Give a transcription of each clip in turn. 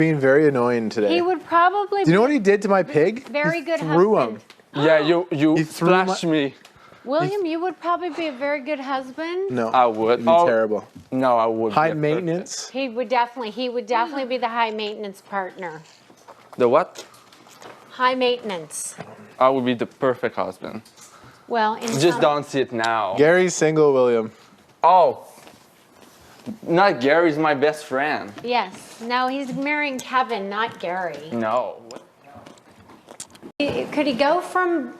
Being very annoying today. He would probably. Do you know what he did to my pig? Very good threw husband. him. Yeah, you splashed me. William, you would probably be a very good husband. No, I would. It'd be terrible. No, I would. High maintenance. He would definitely be the high maintenance partner. The what? High maintenance. I would be the perfect husband. Well, in Just don't see it now. Gary's single, William. Oh. Not Gary's my best friend. Yes. No, he's marrying Kevin, not Gary. No. Could he go from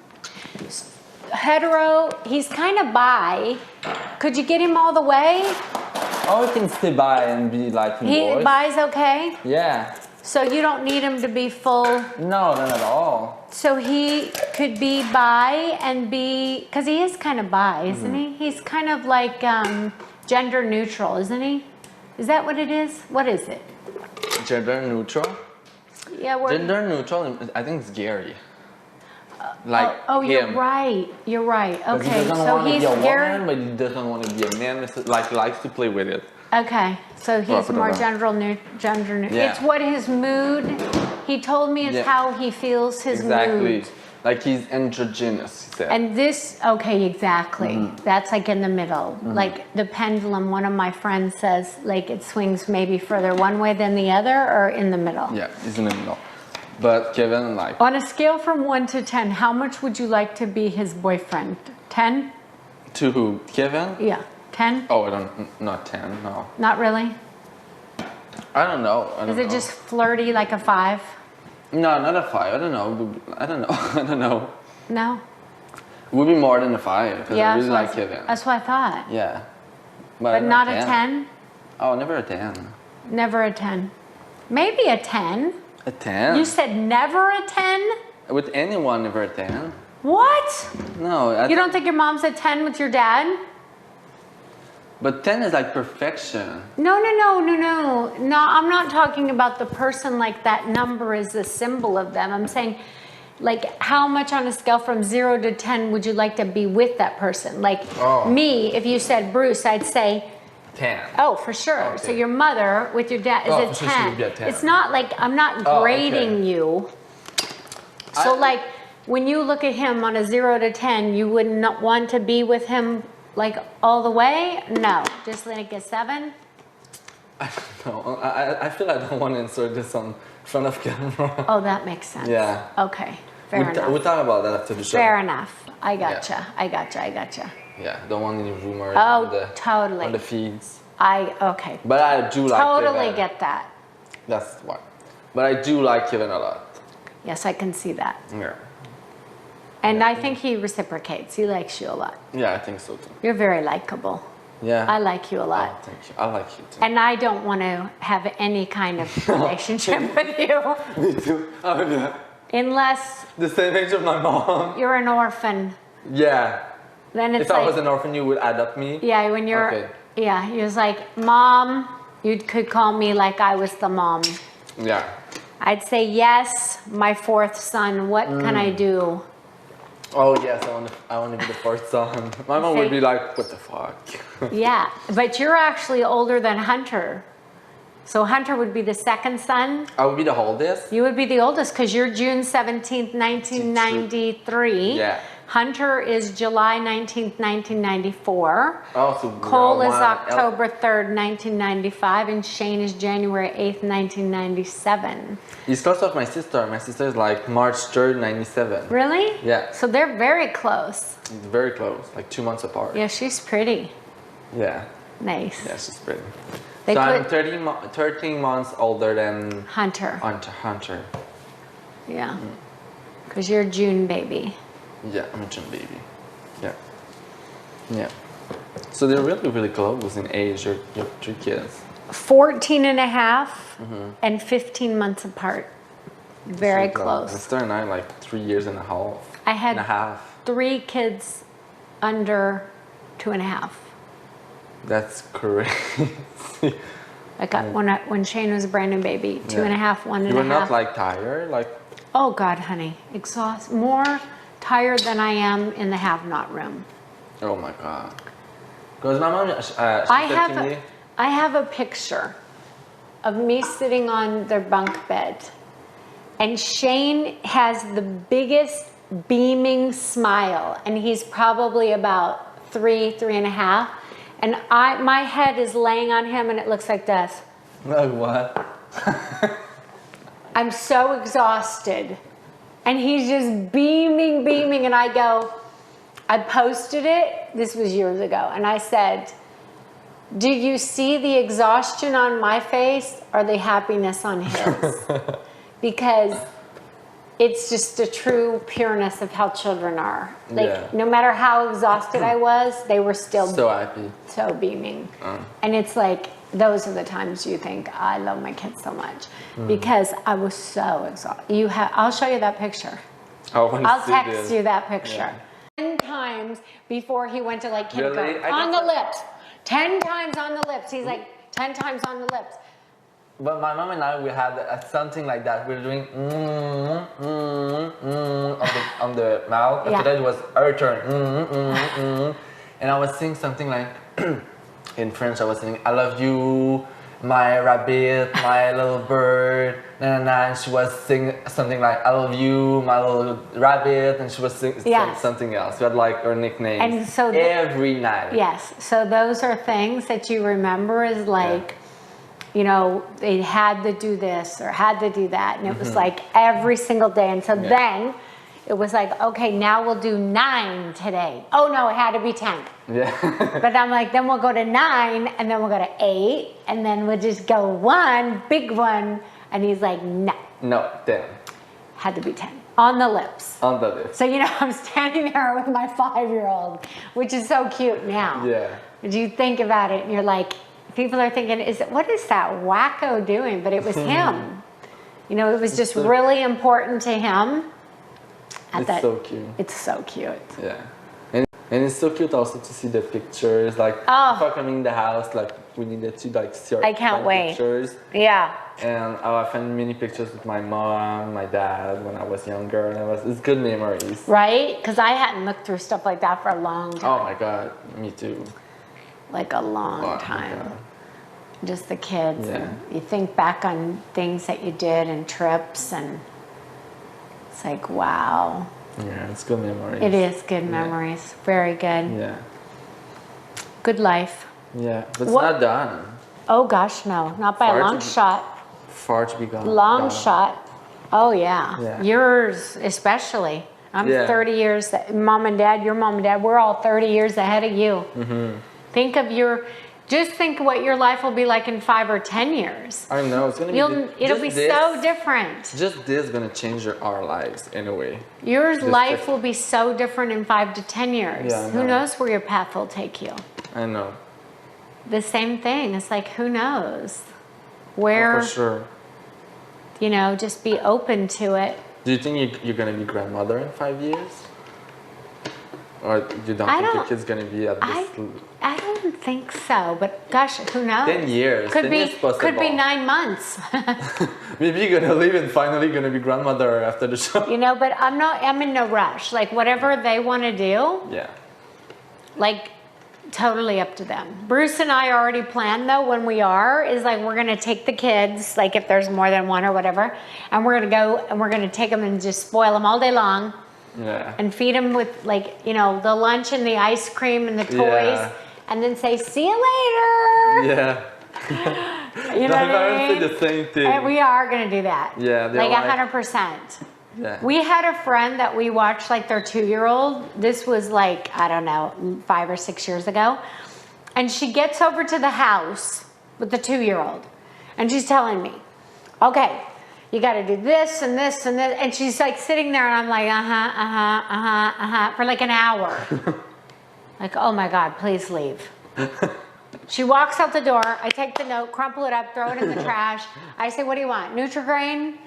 hetero? He's kind of bi. Could you get him all the way? Oh, he can stay by and be like boys. Bi's okay? Yeah. So you don't need him to be full? No, not at all. So he could be bi and be, because he is kind of bi, isn't he? He's kind of like gender neutral, isn't he? Is that what it is? What is it? Gender neutral? Yeah, Gender neutral, I think it's Gary. Like oh, him. you're right. You're right. Okay, He doesn't so want to he's be a Gary. woman, but he doesn't want to be a man. Like likes to play with it. Okay, so he's more gender neutral. Yeah. It's what his mood. He told me it's how he feels his mood. Like he's androgynous, he said. And this, okay, exactly. That's like in the middle. Like the pendulum, one of my friends says, like it swings maybe further one way than the other or in the middle. Yeah, he's in the middle. But Kevin, like... On a scale from 1 to 10, how much would you like to be his boyfriend? 10? To who? Kevin? Yeah, 10? Oh, I don't, not 10, no. Not really? I don't know. Is it just flirty like a 5? No, not a 5. I don't know. I don't know. I don't know. No? It would be more than a 5 because Yeah, I really like Kevin. that's what I thought. Yeah. But not a 10? Oh, never a 10. Never a 10. Maybe a 10. A 10? You said never a 10? With anyone, never a 10. What? No. You don't think your mom's a 10 with your dad? But 10 is like perfection. No, I'm not talking about the person like that number is a symbol of them. I'm saying, like, how much on a scale from 0 to 10 would you like to be with that person? Like, me, if you said Bruce, I'd say 10. Oh, for sure. Okay. So your mother with your dad is a 10. Would be a 10. It's not like I'm not grading you. So like when you look at him on a 0 to 10, you would not want to be with him like all the way? No, just like a 7. I don't know. I feel I don't want to insert this on front of camera. Oh, that makes sense. Yeah. Okay. Fair enough. We'll talk about that after the show. Fair enough. I gotcha. Yeah. Yeah, don't want any rumors totally. on the feeds. Okay. But I do like totally Kevin. Get that. That's what. But I do like Kevin a lot. Yes, I can see that. Yeah. And I think he reciprocates. He likes you a lot. Yeah, I think so too. You're very likable. Yeah. I like you a lot. Oh, thank you. I like you too. And I don't want to have any kind of relationship with you. Me too. Oh, yeah. Unless the same age of my mom. You're an orphan. Yeah. Then it's if I was an orphan, you would adopt me? Yeah, when you're, yeah, he was like, Mom, you could call me like I was the mom. Yeah. I'd say, yes, my 4th son, what can I do? Oh, yes, I want to be the 4th son. My mom would be like, what the fuck? Yeah, but you're actually older than Hunter. So Hunter would be the 2nd son. I would be the oldest? You would be the oldest because you're June 17th, 1993. Yeah. Hunter is July 19th, 1994. Oh, so Cole is October 3rd, 1995, and Shane is January 8th, 1997. He's close with my sister. My sister is like March 3rd, 97. Really? Yeah. So they're very close. Very close, like 2 months apart. Yeah, she's pretty. Yeah. Nice. Yeah, she's pretty. They so I'm 13 months older than Hunter. Hunter. Yeah. Because you're a June baby. Yeah, I'm a June baby. Yeah. Yeah. So they're really, really close in age, your 3 kids. 14 and a half and 15 months apart. Very so close. My sister and I like 3 years and a half. I had 3 kids under 2.5. That's crazy. Like when Shane was a brand new baby, 2.5, 1.5. You were not like tired, like? Oh God, honey, more tired than I am in the have-not room. Oh my God. Because my mom, I have a picture of me sitting on their bunk bed. And Shane has the biggest beaming smile. And he's probably about 3.5. And my head is laying on him and it looks like this. Like what? I'm so exhausted. And he's just beaming. And I posted it, this was years ago. And I said, do you see the exhaustion on my face or the happiness on his? Because it's just a true pureness of how children are. Like, no matter how exhausted I was, they were still so happy, so beaming. And it's like, those are the times you think, I love my kids so much. Because I was so exhausted. I'll show you that picture. I'll text you that picture. 10 times before he went to like kindergarten. Really? On the lips. 10 times on the lips. He's like 10 times on the lips. But my mom and I, we had something like that. We were doing on the mouth. After that, it was our turn. And I was saying something like, in French, I was saying, I love you, my rabbit, my little bird, and she was singing something like, I love you, my little rabbit, and she was singing something else. We had like her nicknames. And so every night. Yes, so those are things that you remember as like, you know, they had to do this or had to do that. And it was like every single day. And so then it was like, okay, now we'll do 9 today. Oh no, it had to be 10. Yeah. But I'm like, then we'll go to 9 and then we'll go to 8 and then we'll just go 1, big one. And he's like, no. No, 10. Had to be 10. On the lips. On the lips. So, you know, I'm standing there with my 5-year-old, which is so cute now. Yeah. But you think about it and you're like, people are thinking, what is that wacko doing? But it was him. You know, it was just really important to him. It's so cute. It's so cute. Yeah. And it's so cute also to see the pictures. Like, if I come in the house, like, we needed to like see our I can't wait. pictures. Yeah. And I found many pictures with my mom, my dad when I was younger. And it's good memories. Right? Because I hadn't looked through stuff like that for a long time. Oh my God, me too. Like a long time. Just the kids. And you think back on things that you did and trips and it's like, wow. Yeah, it's good memories. It is good memories. Very good. Yeah. Good life. Yeah, but it's not done. Oh gosh, no. Not by a long shot. Far to be gone. Long shot. Oh yeah. Yours especially. I'm 30 years, mom and dad, your mom and dad, we're all 30 years ahead of you. Think of just think what your life will be like in 5 or 10 years. I know, it's gonna be it'll be so different. Just this is gonna change our lives in a way. Your life will be so different in 5 to 10 years. Yeah, who knows where your path will take you? I know. The same thing. It's like, who knows? Where, for sure. You know, just be open to it. Do you think you're gonna be grandmother in 5 years? Or you don't think your kid's gonna be at this? I don't think so, but gosh, who knows? 10 years. Could be 9 months. Maybe you're gonna leave and finally gonna be grandmother after the show. You know, but I'm in no rush. Like whatever they want to do. Yeah. Like totally up to them. Bruce and I already planned though when we is like we're gonna take the kids, like if there's more than one or whatever, and we're gonna go and we're gonna take them and just spoil them all day long. Yeah. And feed them with like, you know, the lunch and the ice cream and the toys, and then say, see you later. Yeah. You know what I mean? Say the same thing. And we are gonna do that. Yeah. Like 100%. Yeah. We had a friend that we watched like their 2-year-old. This was like, I don't know, 5 or 6 years ago. And she gets over to the house with the 2-year-old. And she's telling me, okay, you got to do this and this and this. And she's like sitting there and I'm like, for like an hour. Like, oh my God, please leave. She walks out the door. I take the note, crumple it up, throw it in the trash. I say, what do you want? Nutri-Grain?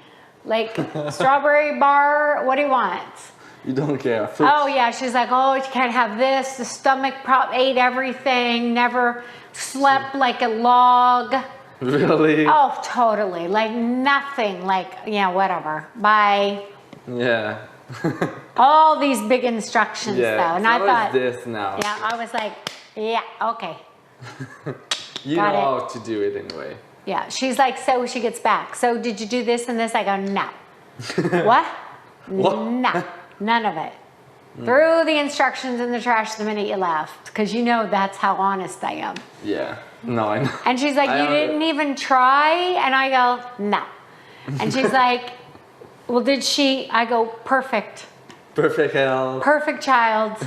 Like strawberry bar? What do you want? You don't care. Fruits. Oh yeah, she's like, oh, you can't have this. The stomach ate everything, never slept like a log. Really? Oh, totally. Like nothing. Like, yeah, whatever. Bye. Yeah. All these big instructions though. And I thought this now. Yeah, I was like, yeah, okay. You know how to do it anyway. Yeah, she's like, so she gets back. So did you do this and this? I go, no. What? No, none of it. Threw the instructions in the trash the minute you left, because you know that's how honest I am. Yeah. No, I know. And she's like, you didn't even try? And I go, no. And she's like, well, did she? I go, perfect. Perfect health. Perfect child.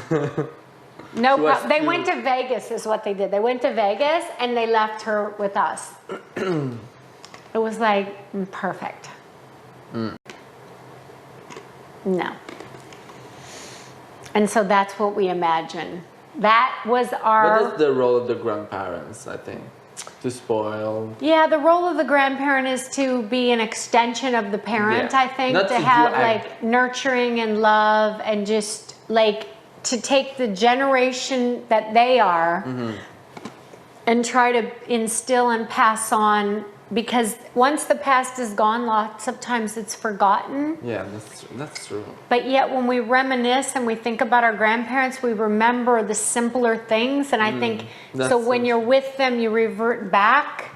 No problem. They cute. went to Vegas is what they did. They went to Vegas and they left her with us. It was like, perfect. No. And so that's what we imagine. That was our... What is the role of the grandparents, I think? To spoil? Yeah, the role of the grandparent is to be an extension of the parent, Yeah. I think. Not To to have do like nurturing and love and just like to take the generation that they are and try to instill and pass on, because once the past is gone, lots of times it's forgotten. Yeah, that's true. But yet when we reminisce and we think about our grandparents, we remember the simpler things. And I think, so when you're with them, you revert back.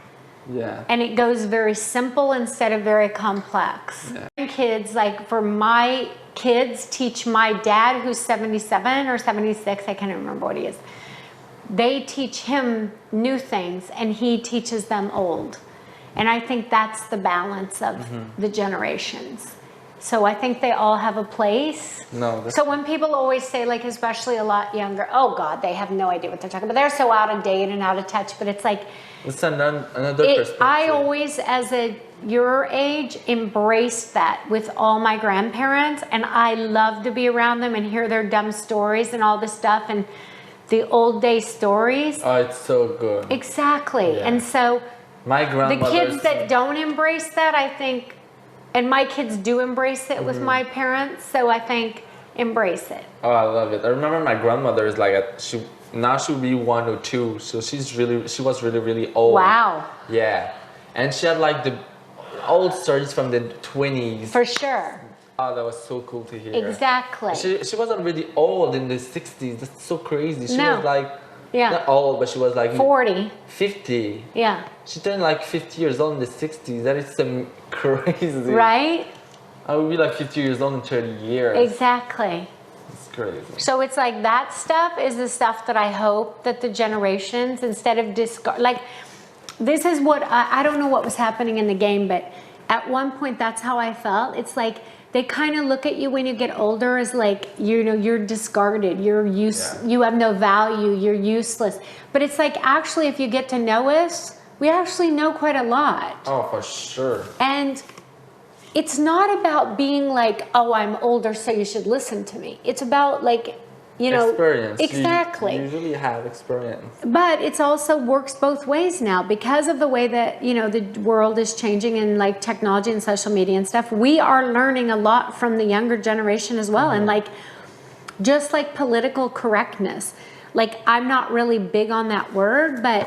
Yeah. And it goes very simple instead of very complex. Yeah. Kids, like for my kids, teach my dad, who's 77 or 76, I can't remember what he is. They teach him new things and he teaches them old. And I think that's the balance of the generations. So I think they all have a place. So when people always say, like, especially a lot younger, oh God, they have no idea what they're talking about. They're so out of date and out of touch. But it's like, it's another perspective. I always, as your age, embraced that with all my grandparents. And I love to be around them and hear their dumb stories and all this stuff. And the old day stories. Oh, it's so good. Exactly. Yeah. And so my the kids that don't embrace that, I think, and my kids do embrace it with my parents, so I think embrace it. Oh, I love it. I remember my grandmother is like now she'll be 102, so she was really old. Wow. Yeah, and she had like the old stories from the 20s. For sure. Oh, that was so cool to hear. Exactly. She wasn't really old in the 60s. That's so crazy. She was like, yeah, not old, but she was like 40. 50. Yeah. She turned like 50 years old in the 60s. That is some crazy. Right? I would be like 50 years old in 30 years. Exactly. It's crazy. So it's like that stuff is the stuff that I hope that the generations, instead of like, this is what, I don't know what was happening in the game, but at one point that's how I felt. It's like, they kind of look at you when you get older as like, you know, you're discarded, you have no value, you're useless. But it's like, actually, if you get to know us, we actually know quite a lot. Oh, for sure. And it's not about being like, oh, I'm older, so you should listen to me. It's about like, you know, experience. Exactly. You usually have experience. But it's also works both ways now because of the way that, you know, the world is changing and like technology and social media and stuff. We are learning a lot from the younger generation as well. And like, just like political correctness, like I'm not really big on that word, but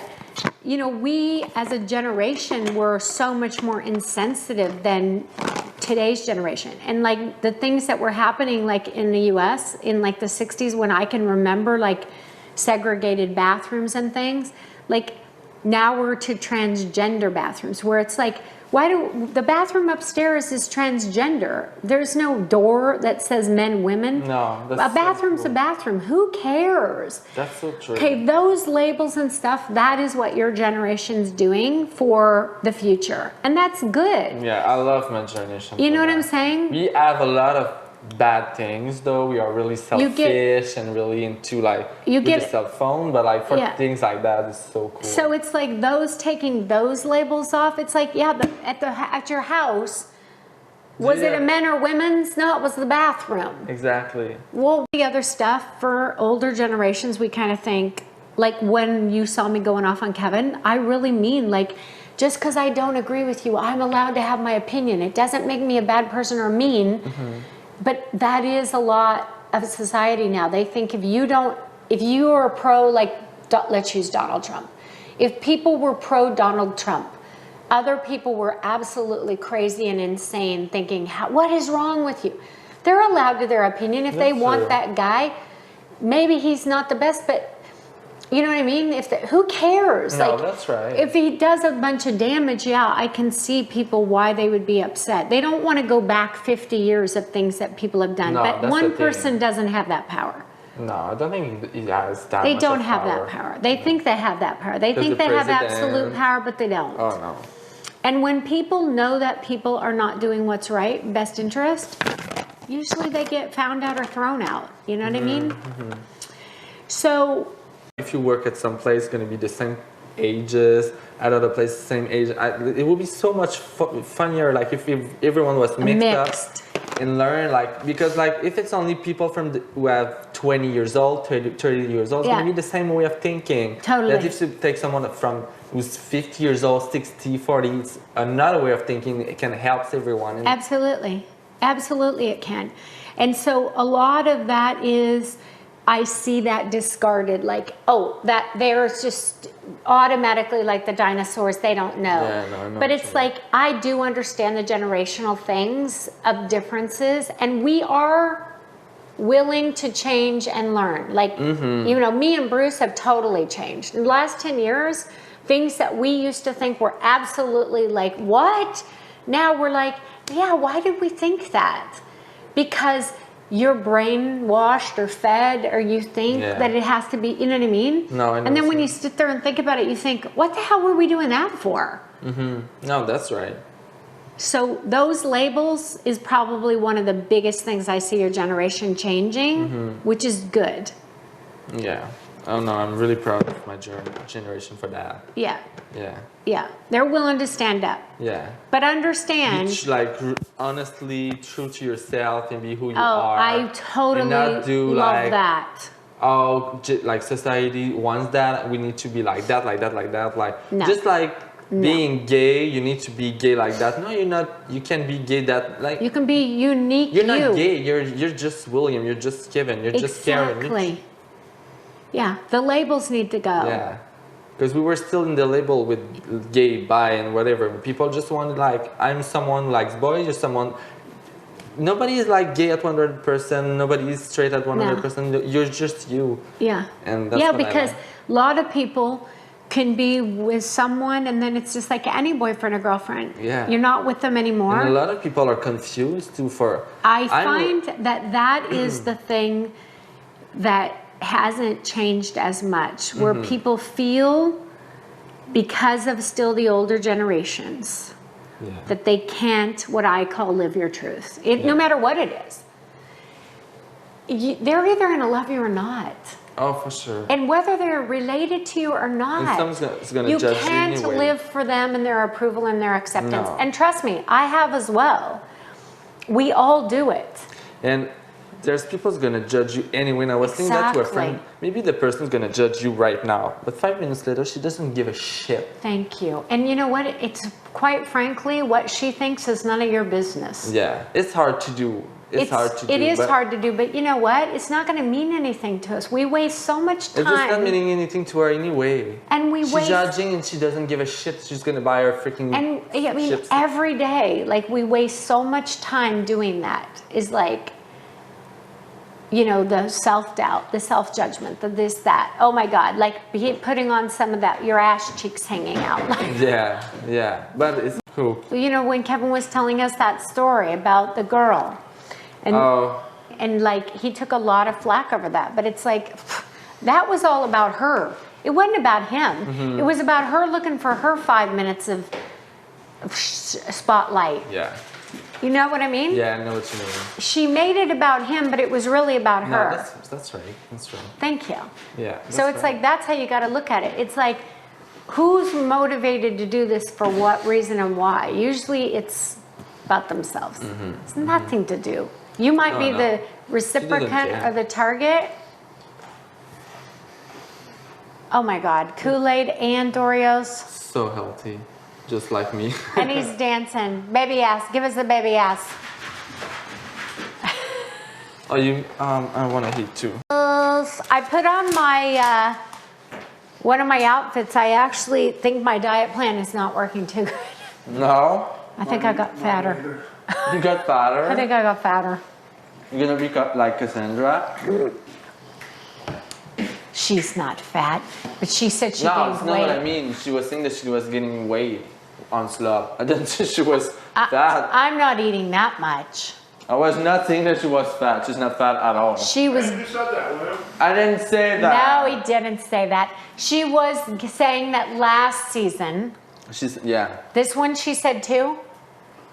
you know, we as a generation were so much more insensitive than today's generation. And like the things that were happening like in the US in like the 60s, when I can remember like segregated bathrooms and things, like now we're to transgender bathrooms where it's like, why do the bathroom upstairs is transgender? There's no door that says men, women. No, that's a bathroom's so cool. A bathroom. Who cares? That's so true. Okay, those labels and stuff, that is what your generation's doing for the future. And that's good. Yeah, I love my generation. You know what I'm saying? We have a lot of bad things though. We are really selfish and really into like the cell phone, but like for things like that, it's so cool. So it's like those, taking those labels off. It's like, yeah, at your house, was it a men or women's? No, it was the bathroom. Exactly. Well, the other stuff for older generations, we kind of think, like when you saw me going off on Kevin, I really mean like, just because I don't agree with you, I'm allowed to have my opinion. It doesn't make me a bad person or mean. But that is a lot of society now. They think if you are pro, like, let's use Donald Trump. If people were pro Donald Trump, other people were absolutely crazy and insane thinking, what is wrong with you? They're allowed to their opinion. If they want that guy, maybe he's not the best, but You know what I mean? Who cares? No, that's right. If he does a bunch of damage, yeah, I can see people why they would be upset. They don't want to go back 50 years of things that people have done. No, but that's one the person thing. doesn't have that power. No, I don't think he has that They much don't of have power. that power. They think they have that power. They Because think the they have president- absolute power, but they don't. Oh, no. And when people know that people are not doing what's right, best interest, usually they get found out or thrown out. You know what I mean? So If you work at some place, it's going to be the same ages, at other place, same age. It would be so much funnier, like if everyone was mixed up and learn, like, because like if it's only people from who have 20 years old, 30 years old, it's Yeah. going to be the same way of thinking. Totally. That if you take someone from who's 50 years old, 60, 40, it's another way of thinking. It can help everyone. And absolutely. Absolutely it can. And so a lot of that is, I see that discarded, like, oh, that there's just automatically like the dinosaurs, they don't know. Yeah, no, I know but what it's you mean. like, I do understand the generational things of differences, and we are willing to change and learn. Like, you know, me and Bruce have totally changed. In the last 10 years, things that we used to think were absolutely like, what? Now we're like, yeah, why did we think that? Because you're brainwashed or fed, or you think Yeah. that it has to be, you know what I mean? No, I know and then what when you you sit there and think about it, you think, what the hell were we doing that for? no, that's right. So those labels is probably one of the biggest things I see your generation changing, which is good. Yeah. Oh no, I'm really proud of my generation for that. Yeah, Yeah. yeah. They're willing to stand up. Yeah. But understand, Like honestly, true to yourself and be who you oh, are. I totally and not do love like, that. oh, like society wants that. We need to be like that, like that, like that. Like No. just like being gay, you need to be gay like that. No, you're not. You can be gay that like. You can be unique. You're not gay. You're just William. You're just Kevin. You're just Karen. Exactly. Yeah, the labels need to go. Yeah, because we were still in the label with gay, bi, and whatever. People just wanted like, I'm someone who likes boys, you're someone. Nobody is like gay at 100%. Nobody is straight at 100%. You're just you. Yeah. And that's yeah, what I because like. a lot of people can be with someone and then it's just like any boyfriend or girlfriend. Yeah. You're not with them anymore. And a lot of people are confused too. I find that is the thing that hasn't changed as much, where people feel, because of still the older generations, that they can't, what I call, live your truth. No matter what it is. They're either going to love you or not. Oh, for sure. And whether they're related to you or not, And someone's going to you judge can't you anyway. live for them and their approval and their acceptance. No. And trust me, I have as well. We all do it. And there's people's gonna judge you anyway. And I was saying that to a friend. Maybe the person's gonna judge you right now, but 5 minutes later, she doesn't give a shit. Thank you. And you know what? It's quite frankly, what she thinks is none of your business. Yeah, it's hard to do. It's hard to do. It is but hard to do, but you know what? It's not going to mean anything to us. We waste so much time. It's just not meaning anything to her anyway. And She's judging and she doesn't give a shit. She's gonna buy her freaking And I mean, chips. every day, like, we waste so much time doing that. Is like, you know, the self-doubt, the self-judgment, the this, that. Oh my God, like putting on some of that, your ass cheeks hanging out. Like, Yeah. But it's cool. you know, when Kevin was telling us that story about the girl. And, and like, he took a lot of flack over that. But it's like, that was all about her. It wasn't about him. It was about her looking for her 5 minutes of spotlight. Yeah. You know what I mean? Yeah, I know what you mean. She made it about him, but it was really about her. No, that's right. That's right. Thank you. Yeah. So it's like, that's how you got to look at it. It's like, who's motivated to do this for what reason and why? Usually it's about themselves. It's nothing to do. You might be the reciprocant or the target. Oh my God, Kool-Aid and Doritos. So healthy, just like me. And he's dancing. Baby ass, give us the baby ass. Oh, I want to eat too. I put on my, one of my outfits. I actually think my diet plan is not working too good. No? I think I got fatter. You got fatter? I think I got fatter. You're gonna wake up like Cassandra? she's not fat, but she said she No, gained it's not weight. what I mean. She was saying that she was gaining weight on slop. I didn't say she was fat. I'm not eating that much. I was not saying that she was fat. She's not fat at all. She was. You said that, William. I didn't say that. No, he didn't say that. She was saying that last season. She's, yeah. This one she said too?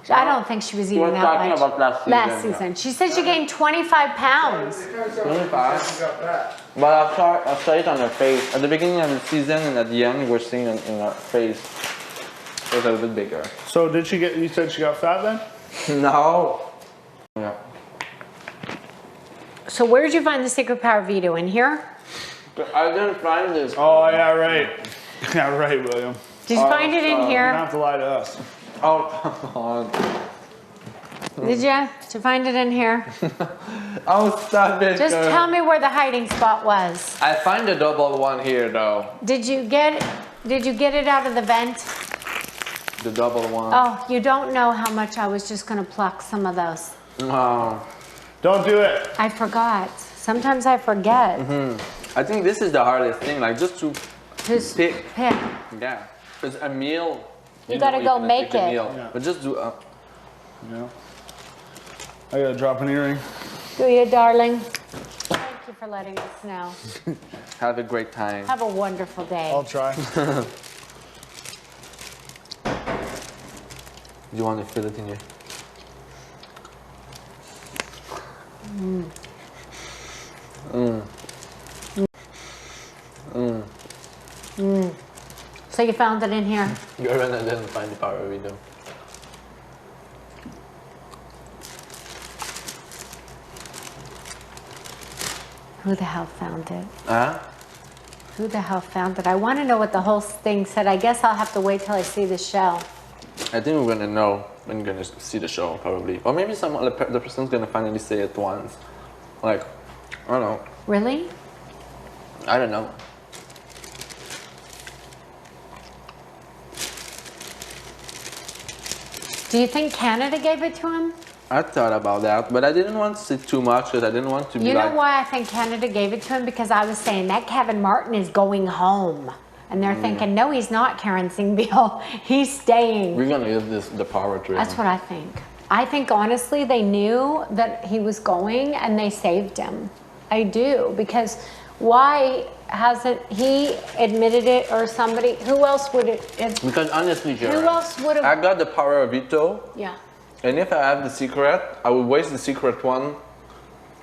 I don't think she was eating was that talking much. about last season, yeah. She said she gained 25 pounds. It kind of sounds like you got that. But I saw it on her face. At the beginning of the season and at the end, we're seeing it in her face. It was a little bit bigger. So did she get, you said she got fat then? No. Yeah. So where did you find the Secret Power of Veto? In here? I didn't find this. Oh, yeah, right. Yeah, right, William. Did you find it in You don't here? have to lie to us. Oh, come on. Did you? Did you find it in here? Oh, stop it. Just girl. tell me where the hiding spot was. I find the double one here, though. Did you get it out of the vent? The double one. Oh, you don't know how much I was just gonna pluck some of those. No. Don't do it. I forgot. Sometimes I forget. I think this is the hardest thing, like just to Just pick. pick. Yeah. Because a meal. You gotta know, go can make pick a it. meal, Yeah. But just do. Yeah. I gotta drop an earring. Do you, darling? Thank you for letting us know. Have a great time. Have a wonderful day. I'll try. Do you want to fill it in here? So you found it in here? Girl, I didn't find the power of Veto. Who the hell found it? Huh? Who the hell found it? I want to know what the whole thing said. I guess I'll have to wait till I see the show. I think we're gonna know when we're gonna see the show, probably. Or maybe the person's gonna finally say it once. Like, I don't know. Really? I don't know. Do you think Canada gave it to him? I thought about that, but I didn't want to say too much because I didn't want to be You know like. why I think Canada gave it to him? Because I was saying that Kevin Martin is going home. And they're thinking, no, he's not, Karen Singbeal. He's staying. We're gonna give the power to him. That's what I think. I think, honestly, they knew that he was going and they saved him. I do. Because why hasn't he admitted it, or somebody? Who else would it? Because honestly, Jared, Who else would have? I got the power of veto, Yeah. and if I have the secret, I would waste the secret one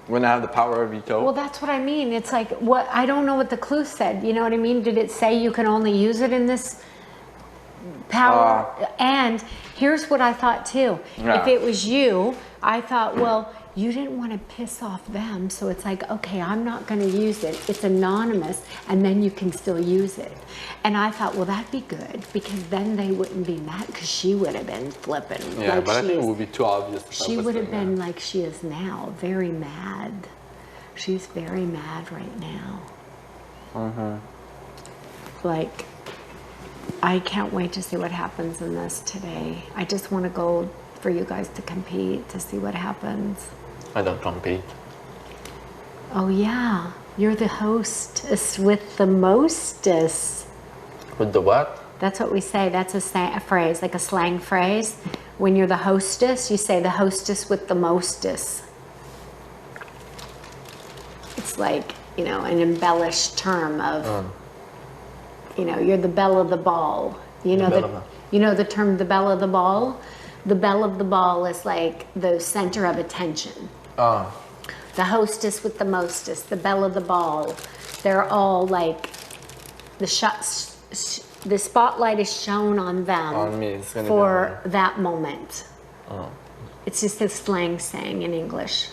when I have the power of veto. Well, that's what I mean. It's like, what? I don't know what the clue said. You know what I mean? Did it say you can only use it in this power? And here's what I thought too. Yeah. If it was you, I thought, well, you didn't want to piss off them, so it's like, okay, I'm not going to use it. It's anonymous, and then you can still use it. And I thought, well, that'd be good, because then they wouldn't be mad, because she would have been flipping. Yeah, like but I she think it is- would be too obvious. if I She was would have doing been that. like she is now, very mad. She's very mad right now. Like, I can't wait to see what happens in this today. I just want to go for you guys to compete, to see what happens. I don't compete. Oh yeah, you're the hostess with the mostest. With the what? That's what we say. That's a phrase, like a slang phrase. When you're the hostess, you say the hostess with the mostest. It's like, you know, an embellished term of, you know, you're the belle of the ball. You know, you know the term the belle of the ball? The belle of the ball is like the center of attention. Oh. The hostess with the mostest, the belle of the ball. They're all like, the spotlight is shown on them On me, it's gonna for that moment. It's just a slang saying in English.